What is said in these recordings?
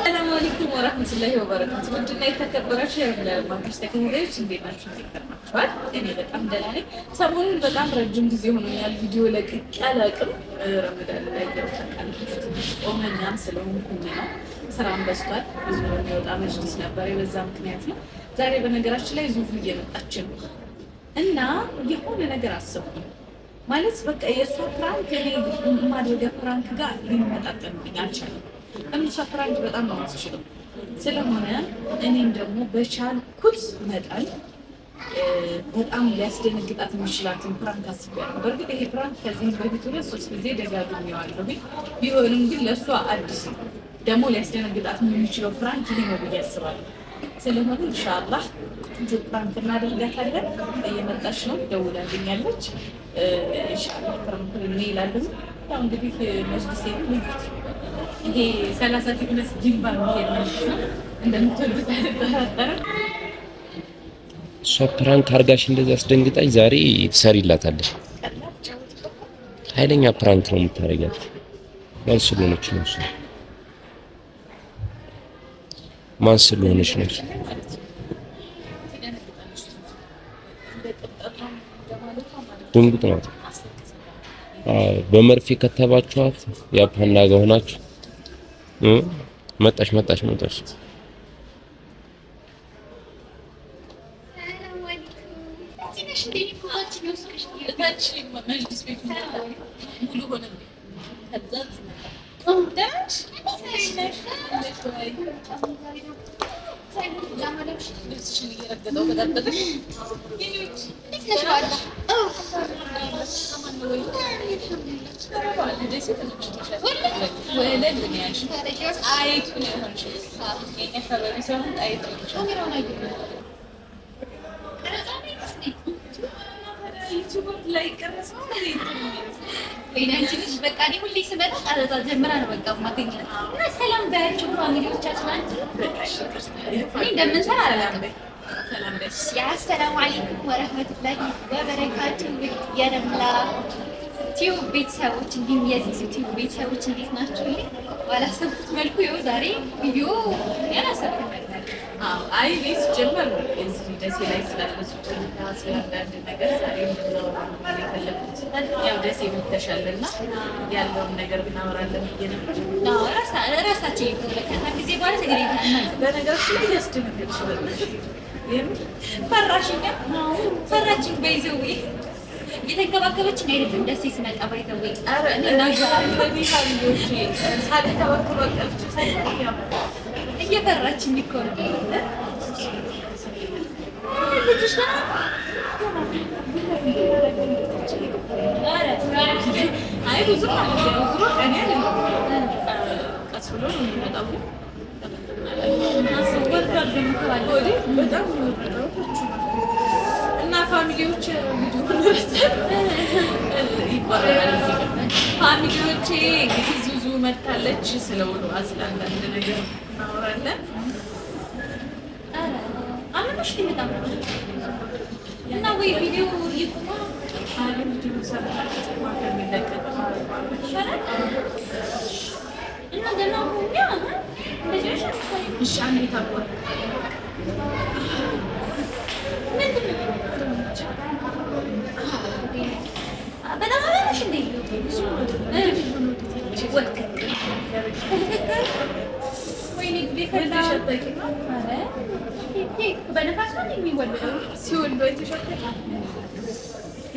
ሰላም አለይኩም ወራህመቱላሂ ወበረካቱ። ወንድና የተከበራችሁ የማርክስ ተከታታዮች እንዴት ናችሁ? ይከርማችኋል። እኔ በጣም ደህና ነኝ። ሰሞኑን በጣም ረጅም ጊዜ ሆኖኛል ቪዲዮ ለቅቄ አላውቅም። ረመዳን ላይ ጾመኛም ስለሆንኩኝ ነው። ስራም በዝቷል። ብዙ የሚወጣ መጅሊስ ነበር፣ የበዛ ምክንያት ነው። ዛሬ በነገራችን ላይ ዙፉ እየመጣች ነው እና የሆነ ነገር አሰብኩኝ። ማለት በቃ የእሷ ፕራንክ እኔ የማድረገው ፕራንክ ጋር ሊመጣጠንብኝ አልቻለም። እምሳ ፕራንክ በጣም ነው የምትችለው። ስለሆነ እኔም ደግሞ በቻልኩት መጠን በጣም ሊያስደነግጣት የሚችላትን ፕራንክ አስቤያለሁ። በእርግጥ ይሄ ፕራንክ ከዚህ በፊት 2-3 ጊዜ ደጋግሜዋለሁ። ቢሆንም ግን ለእሷ አዲስ ነው። ደግሞ ሊያስደነግጣት የሚችለው ፕራንክ ይሄ ነው ብዬ አስባለሁ። ስለሆነ ኢንሻአላህ ቆንጆ ፕራንክ እናደርጋታለን። እየመጣች ነው፣ ደውላልኛለች። ኢንሻአላህ ፕራንክ እንይላለን። ያው እንግዲህ መጅሊስ ይሄ 30 ቲክነስ ጂምባ ነው እንደምትወዱት አልጠራጠርም። እሷ ፕራንክ አርጋሽ እንደዚህ አስደንግጣኝ ዛሬ ትሰሪላታለሽ። ኃይለኛ ፕራንክ ነው የምታረጋት። ማን ስለሆነች ነው እሷ? ማን ስለሆነች ነው እሷ? ድንጉጥ ናት። በመርፌ ከተባችኋት ያፓና ጋር ሆናችሁ መጣሽ። በቃ እኔ ሁሌ ስመጣ ቀረጻ ጀምራ ነው በቃ ማገኘት እና ሰላም ባያችሁ ፋሚሊዎቻችን አንቺ እኔ እንደምንሰራ አላውቅም። አሰላሙ አለይኩም ወረህመቱላሂ ወበረካቱ። የረምላ ቲዩብ ቤተሰቦች እንዲሁም የዚህ ቲዩብ ቤተሰቦች እንዴት ናችሁ? ባላሰብኩት መልኩ ይኸው ዛሬ ቪዲዮ ያላሰብኩት ነበር። አይ ቤት ጀመር እዚህ ደሴ ላይ ስላለች ስላንዳንድ ነገር ዛሬ ነው የፈለኩት። ያው ደሴ መተሻልና ያለውን ነገር ብናወራለን ብዬ ነበር። ራሳችን ይፈለከታ ጊዜ በኋላ ተገናኝተናል። በነገራችን ላይ ያስደነገጥሽ በልሽ ፈራሽኛ ፈራችን በይዘው እየተንከባከበችን አይደለም። ደስ ይስመጣ ባይተው አረ እየፈራችን እኮ ነው። አይ ብዙ ቀስ ብሎ ነው የሚመጣው። በጣም እና ፋሚሊዎች ፋሚሊዎቼ እንግዲህ ዙዙ መታለች። ስለውሉ አንዳንድ ነገር እናወራለን። አለሽ ሊመጣ እና ወይ ቪዲዮ ይቁማ አለም ቪዲዮ ሰራች ከሚለቀቅ እና ደህና ሁኛ እሺ አንዴ ታቆይ በጣም አለሽ እንዴ ወይኔ ቢፈላ በነፋስ ነው የሚወለደው ሲወልዱ የተሸከለ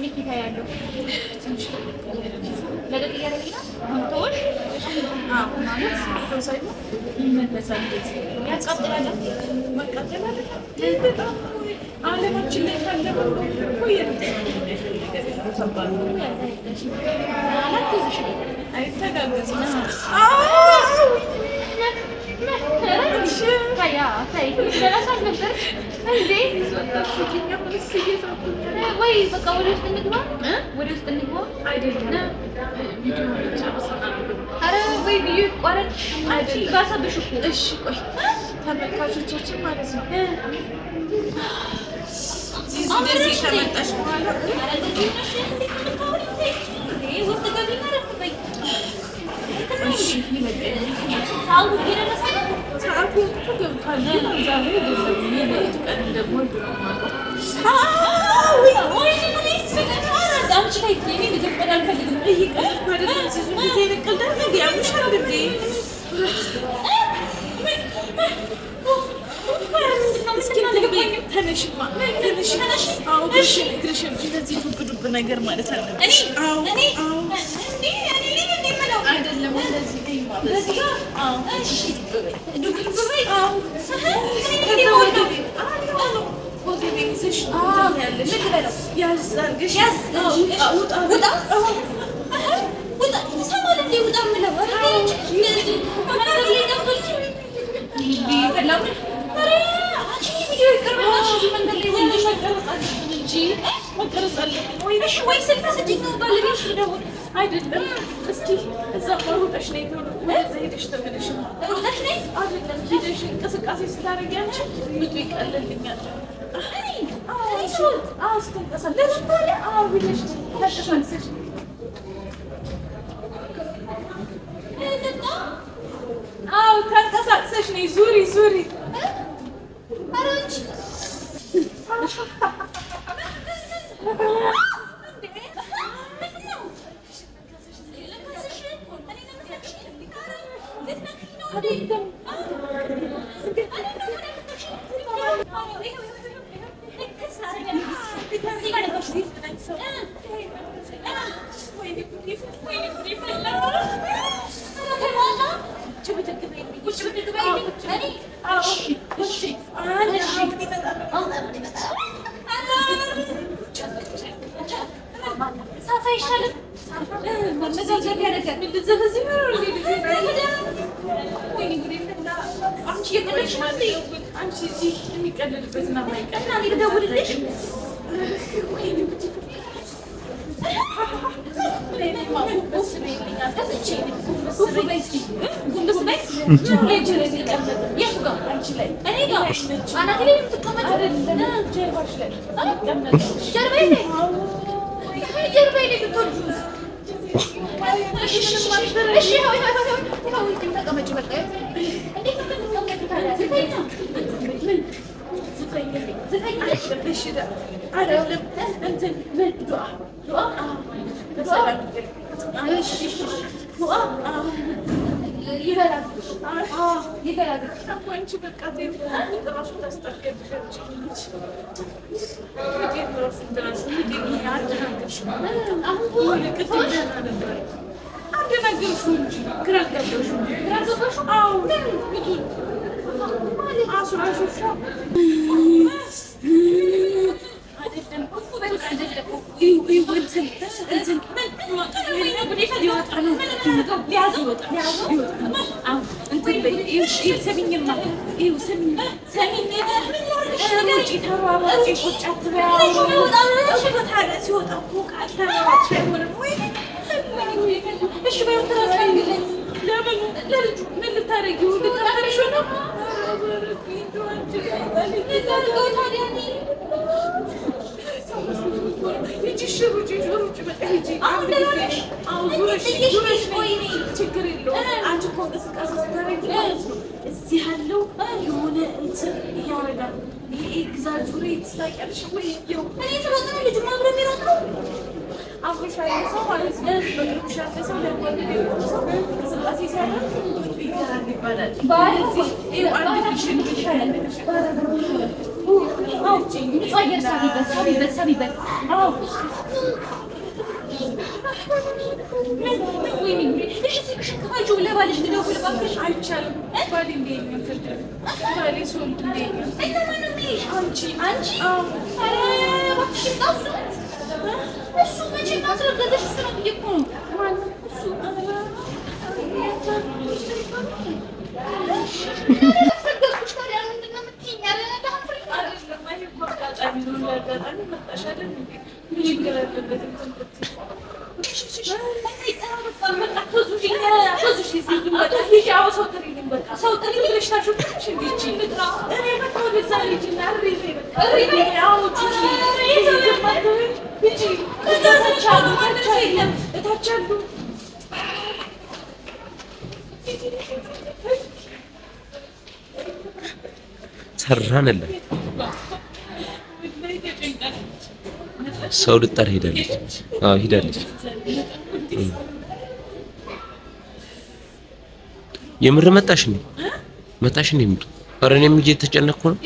ኒኪታ ያለው ለደቅ ያረግና አንተውሽ ማለት ተውሳይ ይመለሳል። ያቃጥላል መቃጠላል በጣም ዓለማችን ላይ ካለ ወይ ወይ በቃ ወደ ውስጥ እንግባ፣ ወደ ውስጥ እንግባ። አይደለም ኧረ ወይ ብዬሽ ይቋረጥ ባሰብሽ እኮ። እሺ ቆይ ተመልካቾቻችን ማለት ነው እንደዚህ ከመጣሽ በኋላ ውስጥ ገቢና ረፍ በይ። ሰዓቱ ገብቷል። ዛሬ ቀን ደግሞ ዱብ ነገር ማለት አለ አይደለም አይደለም እስኪ እዛ ባሩጣሽ ነው ወደዛ ሄደሽ ተመለሽ አይደለም ሄደሽ እንቅስቃሴ ስታደርጊ አንቺ ምጡ ይቀልልኛል። ተንቀሳቅሰሽ ነይ ዙሪ ዙሪ ሰራንልን ሰው ልጠራ ሄዳለች። አዎ ሄዳለች። የምር መጣሽ እንዴ? መጣሽ እንዴ? ምጡ። ኧረ እኔም እየተጨነቅኩ ነው።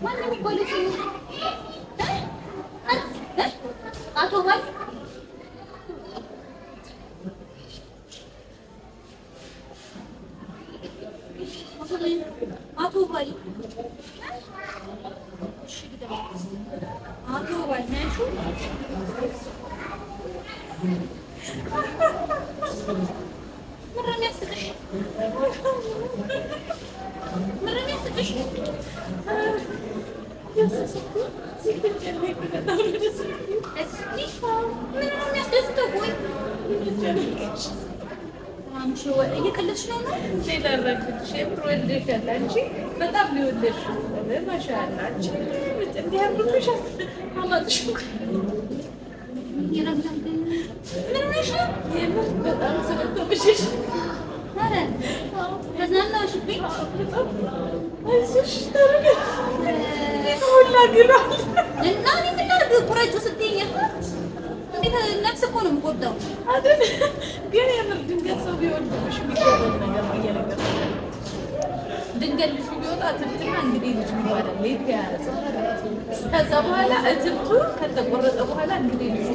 ማነው የሚባለው ስሙ? አቶ ባል አቶ ባል አቶ ባል ናችሁ? ምነው የሚያስቅሽ? ምነው የሚያስቅሽ? ምነው የሚያስደስተው? ቆይ አንቺ እየቀለድሽ ነው? በጣም ሊወደድሽ ማሻአላ አንቺ እንዲህ ያምርብሻል። አማጥሽ ምን ነሽ? በጣም ስለተመሸሽ ኧረ ተዝናናሽብኝ። አይዞሽ ታረጋሽ ሁላ ግሏል እና እኔ ምን ላድርግ? ቁረጩ ስትይኝ እንዴት ነፍስ እኮ ነው የምቆርጠው አይደል? ግን የምር ድንገት ሰው ቢወድብሽ የሚገርም ነገር ነው እየነገርኩሽ። ድንገት ልጁ ቢወጣ እትብትና እንግዲህ ልጅ ይባላል ሌት ያያዘ ከዛ በኋላ እትብቱ ከተቆረጠ በኋላ እንግዲህ ልጁ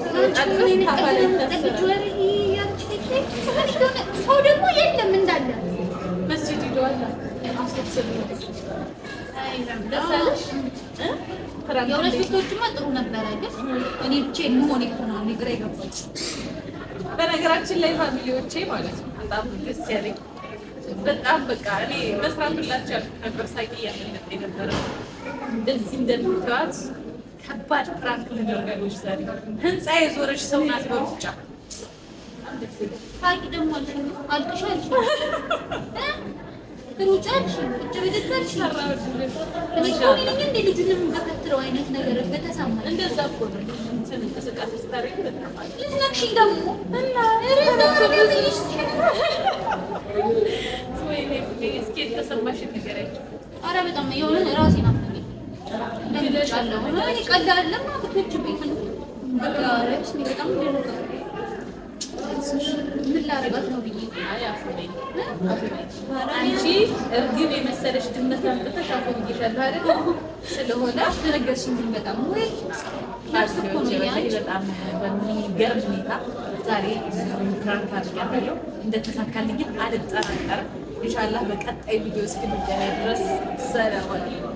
ሰው ደግሞ የለም እንዳለ መስጂድ ሄደዋል። አስከትል ደስ አለሽ? የሁለት ልጆችማ ጥሩ ነበረ፣ ግን እኔ ብቻዬን መሆኔ እኮ ነው እኔ ግራ የገባኝ። በነገራችን ላይ ፋሚሊዎቼ ማለት ነው በጣም ደስ ያለኝ በጣም በቃ እኔ መስራት ሁላችሁ ያልኩት ነበር። ሳቂ እያመለጠ የነበረ እንደዚህ እንደምትዋት ከባድ ፕራንክ ተደርጋለች ዛሬ። ህንፃ የዞረች ሰው ናት በሩጫ ሳቂ ደግሞ አልቅሻል ሩጫ ቁጭ ብድግ አልሽ። እንደ ልጁንም በከትረው አይነት ነገር በተሰማኝ እንደዛ እኮ ነው እንትን እንቅስቃሴ ስታደርጊ በጣም ልትነክሽኝ ደግሞ እና ወይኔ እስኪ የተሰማሽን ንገሪያቸው። ኧረ በጣም የሆነ ራሴን አመመኝ። ደንግጫለሁ። እኔ ቀልድ አይደለም ብትወጪብኝ በቃ ረብስኝ በጣም ደነገጥኩ። ምን ላደርጋት ነው ብዬ አንቺ እርግብ የመሰለሽ ድመት አምጥተሽ አቆይሻለሁ አይደል? ስለሆነ ነገርሽኝ ግን በጣም ወይ ነፍስ እኮ ነው በጣም በሚገርም ሁኔታ ዛሬ ፕራንክ አድርጊያለሁ። እንደተሳካልኝ አልጠራጠርም። ኢንሻአላህ በቀጣይ ቪዲዮ እስክንገናኝ ድረስ ሰላም አለይኩም።